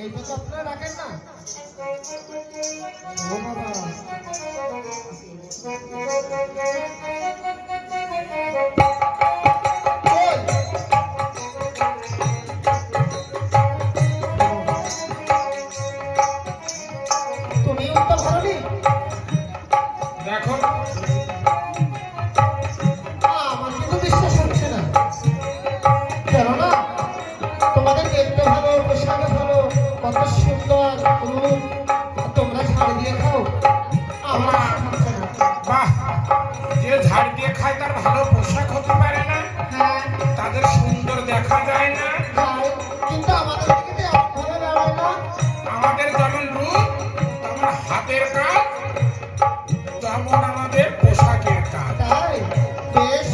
এইটা তো আপনারা রাখেন না। ও বাবা, তুমি উত্তর ধরনি। দেখো আমার কিন্তু বিশ্বাস হচ্ছে না, কেননা তোমাদের দেখতে ভালো, পোশাকে ভালো, কত সুন্দর রূপ, তোমরা ছাড় দিয়ে খাও। আমার হচ্ছে না। বাহ, যে ঝাড় দিয়ে খায় তার ভালো পোশাক হতে পারে না, হ্যাঁ, তাদের সুন্দর দেখা যায় না। খায়, কিন্তু আমাদের দিকে তো এমন ভাবে বেড়ায় না। আমাদের যেমন রূপ তেমন হাতের কাজ, তেমন আমাদের পোশাকের কাজ। তাই বেশ,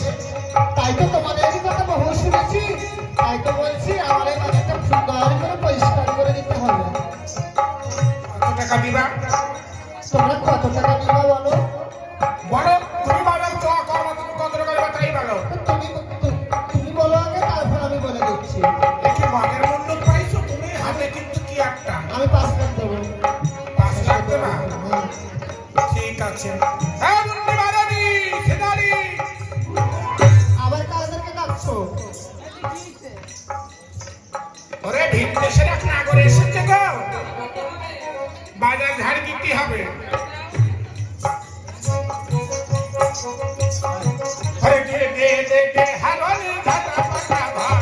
তাই তো তোমাদের কথা বহু শুনেছি, তাই তো বলছি আমার এই বাজারটা সুন্দর করে পরিষ্কার করে দিতে হবে। কত টাকা দিবা? তোমরা কত টাকা দিবা বলো? বলো, তুমি বলো, চ করো, তুমি কত টাকা দিবা তাই বলো। তুমি তুমি বলো আগে, তারপর আমি বলে দিচ্ছি। একটু বাঘের মূল্য পাইছো তুমি, হাতে কিন্তু কি একটা। আমি 5 লাখ দেবো। 5 লাখ দেবা? হ্যাঁ। ঠিক আছে। হ্যাঁ বন্ধু বাড়াবি, খেদারি। আবার কাদেরকে ডাকছো? ওরে ভিন দেশের এক নাগর এসেছে গো, বাজার ঝাড় দিতে হবে। আরে দে দে দে দে হারনি ঝাঁটা পাটা ভার,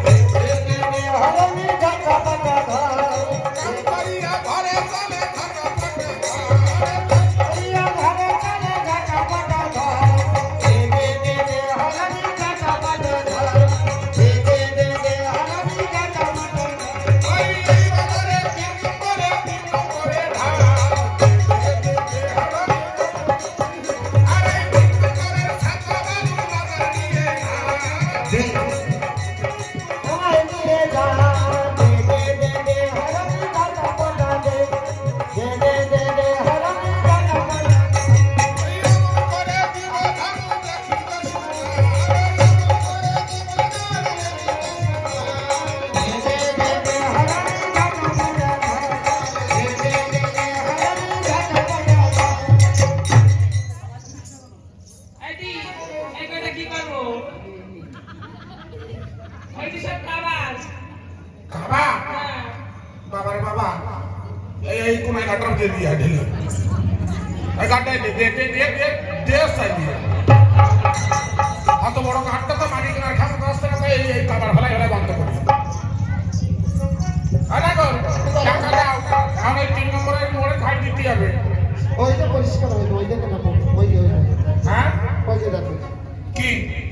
দে দে দে দে হারনি ঝাঁটা পাটা ভার, কাকরিয়া ঘরে চলে ঝাঁটা পাটা ভার, কাকরিয়া ঘরে চলে ঝাঁটা পাটা ভার, দে দে দে দে হারনি ঝাঁটা পাটা ভার, দে দে দে দে হারনি ঝাঁটা পাটা ভার, ওই বাজারে তিন নম্বরে ধার, দে দে দে দে হারনি। আরে তিন নম্বরের ছাতা বালু বাজার নিয়ে দে আমায় নিয়ে যা, দে দে দে দে হারামি ঝাঁটা পাটা দে, দে দে দে দে হারামি ঝাঁটা পাটা। ওই অমন করে দিব ধানু দেখিব সোনা, দে দে দে দে হারামি ঝাঁটা পাটা দে, দে দে দে দে হারামি ঝাঁটা পাটা। আইডি এই কয়টা কি করবো? ওইটি সব খাবার। বাবা হ্যাঁ। বাবার বাবা এই কোন ঘাটর দিয়ে দিয়া ঢেলে এই ঘাটে দে দে দে দে দে দে সাই দিয়ে অত বড় ঘাটটা তো মাটি কেনার খাতে 10 টাকা এই এই খাবার ফলাই ফলাই বন্ধ করে আরে গো টাকা দাও, আমি 3 নম্বরের মোড়ে ঘাট দিতে হবে। ওই যে পরিষ্কার হইবে, ওই দেখে না, ওই যে হ্যাঁ ওই যে দেখো কি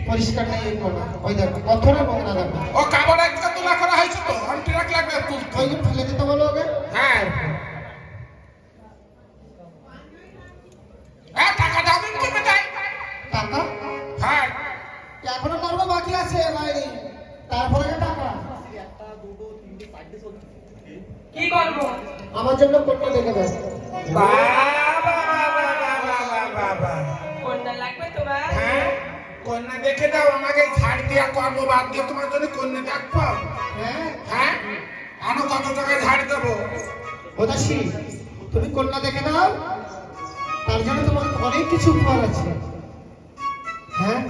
পরিষ্কার নেই, এই করো, ওই দেখো কতটা নোংরা দেখো। ও কাপড় একটা তোলা করা হয়েছে তো আন্টি রাখ লাগবে তুলতে। ওই যে ফেলে দিতে বলো ওকে। হ্যাঁ টাকা দাও কিন্তু বেটাই। টাকা হ্যাঁ এখনো করবো বাকি আছে ভাই, তারপরে যে টাকা। কি করবো? আমার জন্য কোনটা দেখে দেয়। বাবা বাবা কোনটা লাগবে তোমার? হ্যাঁ কন্যা দেখে দাও, আমাকে ছাড় দিয়া কর্ম বাদ দিয়ে তোমার জন্য কন্যা দেখবো। হ্যাঁ হ্যাঁ আমি কত টাকা ঝাড় দেবো? ওদাসী, তুমি কন্যা দেখে দাও, তার জন্য তোমার অনেক কিছু উপহার আছে। হ্যাঁ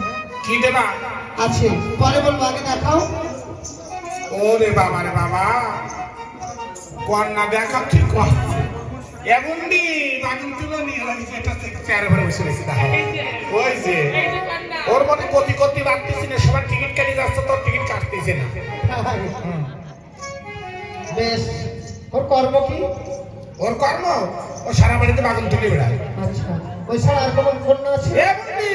কি দেবা? আছে, পরে বলবো, আগে দেখাও। ওরে বাবা রে বাবা, কন্যা দেখা ঠিক আছে এমন দি বাগুন তুলো নিয়ে লাগিয়েছে, এটা চেয়ারে ভরে বসে রয়েছে দেখো। এই যে ওই যে এই যে কন্যা। ওর মধ্যে কতি বাড়তেছি না, সবার টিকিট কেটে যাচ্ছে, তোর টিকিট কাটতেছে না। বেশ, ওর কর্ম কি? ওর কর্ম ও সারা বাড়িতে বাগুন তুলে বেড়ায়। আচ্ছা, ওই ছাড়া আর কোনো কন্যা আছে? এ বুদ্ধি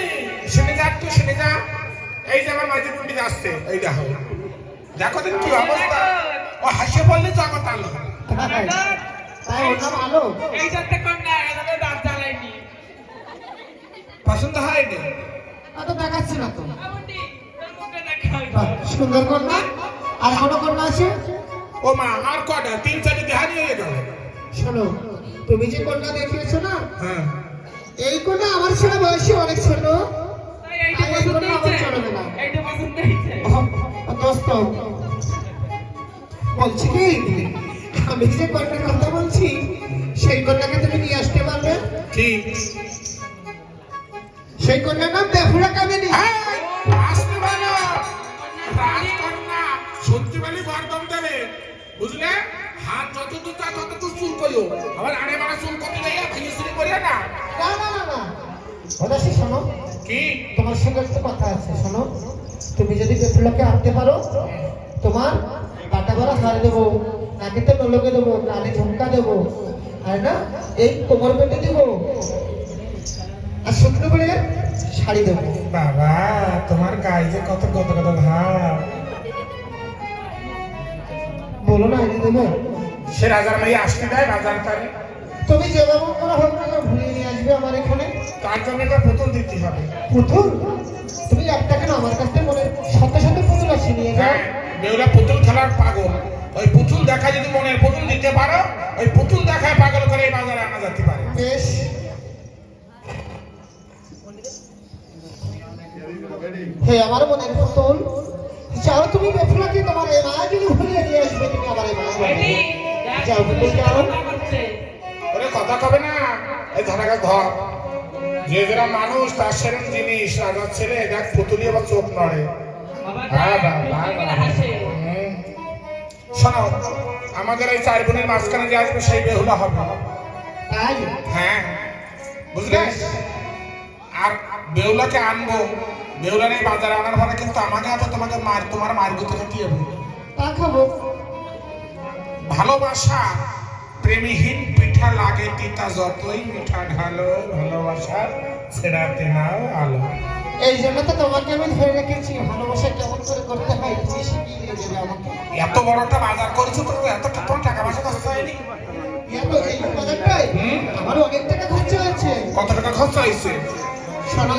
শুনে যা, তুই শুনে যা। এই যে আমার মাঝে বুদ্ধি আসছে, এই দেখো দেখো দিন কি অবস্থা। ও হাসে বললে জগৎ আলো। তাই তাই ওর নাম আলো? এইটাতে কন্যা এভাবে দাঁত জ্বালাইনি। পছন্দ হয়নি? তো দেখাচ্ছি না তো। আমন্ডি, তোর মুখটা দেখাও। বাহ, সুন্দর কন্যা। আর কোনো কন্যা আছে? ও মা আর কটা 3-4 দেহানি হয়ে গেল। শোনো, তুমি যে কন্যা দেখিয়েছো না, হ্যাঁ এই কন্যা আমার ছেলে বয়সে অনেক ছোট। তাই এইটা পছন্দ হয়েছে? এইটা পছন্দ হয়েছে? দোস্ত বলছি কি, আমি আমি যে কন্যার কথা বলছি সেই কন্যাকে তুমি নিয়ে আসতে পারবে? ঠিক সেই কন্যার নাম বেহুলা কামিনী। আসতে বলো রাজকন্যা সত্যি বলি বরদম দেবে বুঝলে হাত যত দূর যায় তত দূর চুল করিও আবার আড়ে মারা চুল করতে যাইয়া ভেঙে চুরি করিও না না না না না ওদাসী শোনো, কি তোমার সঙ্গে একটা কথা আছে শোনো। তুমি যদি বেহুলাকে আনতে পারো তোমার কাটা ভরা হার দেবো, নাকিতে নলকে দেবো, কানে ঝুমকা দেবো, আর না এই কোমর বেঁধে দেবো, আর শুকনো করে শাড়ি দেবো। বাবা তোমার গায়ে যে কত কত কত ভাব বলো না এনে দেবো। সে রাজার মেয়ে আসতে দেয় রাজার তারে তুমি যেভাবে করা হোক না কেন ভুলিয়ে নিয়ে আসবে আমার এখানে। তার জন্য একটা পুতুল দিতে হবে পুতুল? তুমি একটা কেন আমার কাছ থেকে মনে সাথে সাথে পুতুল আসি নিয়ে যাও। হ্যাঁ বেউলা পুতুল খেলার পাগল ওই পুতুল দেখা যদি মনের পুতুল দিতে পারো ওই পুতুল দেখায় পাগল করে এই বাজারে আনা যেতে পারে বেশ, হে আমার মনের পুতুল, যাও তুমি বেফুলাকে তোমার এই মা যদি ভুলিয়ে নিয়ে আসবে তুমি আমার এই মা বেটি, যাও পুতুল যাও। ওরে কথা কবে না এই ধারাকা ধর যে যারা মানুষ তার সেরকম জিনিস রাজার ছেলে দেখ পুতুলি আবার চোখ নড়ে শোনো আমাদের এই চার বোনের মাঝখানে যে আসবে সেই বেহুলা হবে তাই হ্যাঁ বুঝলে আর বেহুলাকে আনবো বেহুলা নেই বাজারে আনার পরে কিন্তু আমাকে হবে তোমাকে মার তোমার মার গুতে খেতে হবে তা খাবো। ভালোবাসা প্রেমীহীন পিঠা লাগে তিতা যতই মিঠা ঢালো ভালোবাসা ছেড়াতে নাও আলো এই জন্য তো তোমাকে আমি ধরে রেখেছি, ভালোবাসা কেমন করে করতে হয় তুমি শিখিয়ে দিয়ে দেবে আমাকে। এত বড় একটা বাজার করেছো তো এত তোমার টাকা পয়সা খরচ হয়নি এই বাজারটায় আমার অনেক টাকা খরচা হয়েছে। কত টাকা খরচ হয়েছে শোনো